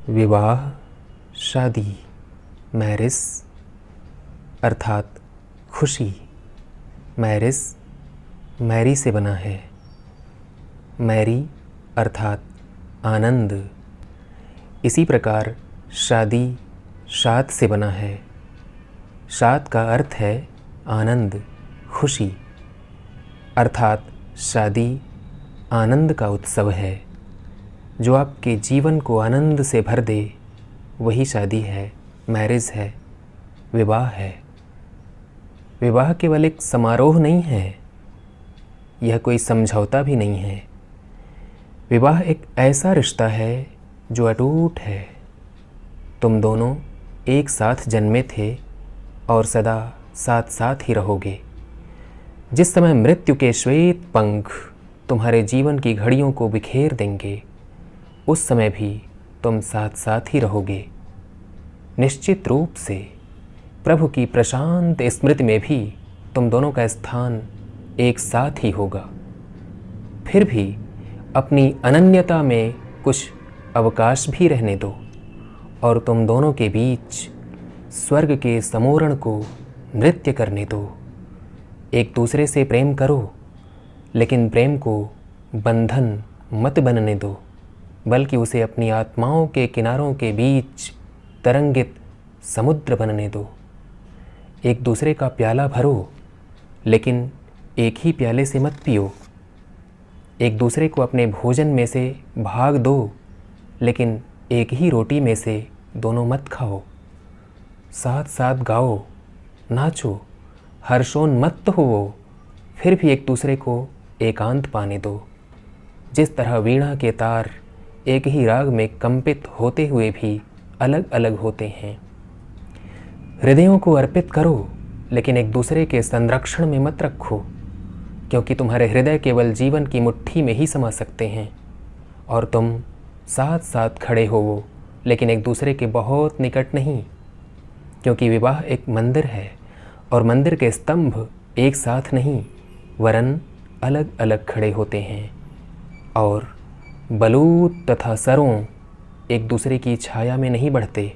विवाह, शादी, मैरिज अर्थात खुशी। मैरिज मैरी से बना है। मैरी अर्थात आनंद। इसी प्रकार शादी शाद से बना है। शाद का अर्थ है आनंद, खुशी, अर्थात शादी आनंद का उत्सव है। जो आपके जीवन को आनंद से भर दे वही शादी है, मैरिज है, विवाह है। विवाह केवल एक समारोह नहीं है, यह कोई समझौता भी नहीं है। विवाह एक ऐसा रिश्ता है जो अटूट है। तुम दोनों एक साथ जन्मे थे और सदा साथ साथ ही रहोगे। जिस समय मृत्यु के श्वेत पंख तुम्हारे जीवन की घड़ियों को बिखेर देंगे, उस समय भी तुम साथ साथ ही रहोगे। निश्चित रूप से प्रभु की प्रशांत स्मृति में भी तुम दोनों का स्थान एक साथ ही होगा। फिर भी अपनी अनन्यता में कुछ अवकाश भी रहने दो और तुम दोनों के बीच स्वर्ग के समोरण को नृत्य करने दो। एक दूसरे से प्रेम करो, लेकिन प्रेम को बंधन मत बनने दो, बल्कि उसे अपनी आत्माओं के किनारों के बीच तरंगित समुद्र बनने दो। एक दूसरे का प्याला भरो, लेकिन एक ही प्याले से मत पियो। एक दूसरे को अपने भोजन में से भाग दो, लेकिन एक ही रोटी में से दोनों मत खाओ। साथ साथ गाओ, नाचो, हर्षोन्मत्त हो, फिर भी एक दूसरे को एकांत पाने दो। जिस तरह वीणा के तार एक ही राग में कंपित होते हुए भी अलग अलग होते हैं। हृदयों को अर्पित करो, लेकिन एक दूसरे के संरक्षण में मत रखो, क्योंकि तुम्हारे हृदय केवल जीवन की मुट्ठी में ही समा सकते हैं और तुम साथ साथ खड़े हो, लेकिन एक दूसरे के बहुत निकट नहीं। क्योंकि विवाह एक मंदिर है और मंदिर के स्तंभ एक साथ नहीं वरन अलग अलग खड़े होते हैं और बलूत तथा सरों एक दूसरे की छाया में नहीं बढ़ते।